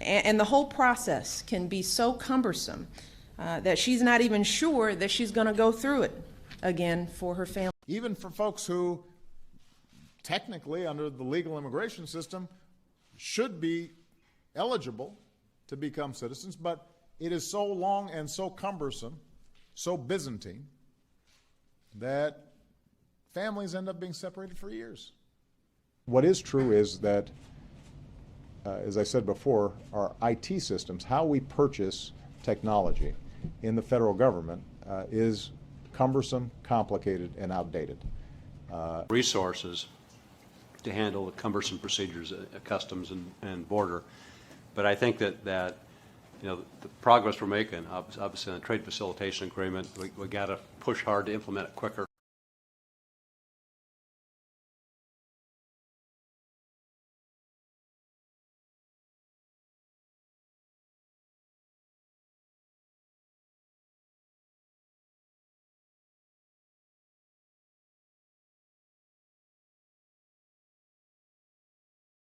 And the whole process can be so cumbersome that she's not even sure that she's going to go through it again for her family. Even for folks who technically, under the legal immigration system, should be eligible to become citizens, but it is so long and so cumbersome, so Byzantine, that families end up being separated for years. What is true is that, as I said before, our IT systems, how we purchase technology in the federal government, is cumbersome, complicated, and outdated. Resources to handle the cumbersome procedures at customs and border. But I think that you know, the progress we're making, obviously in the trade facilitation agreement, we got to push hard to implement it quicker.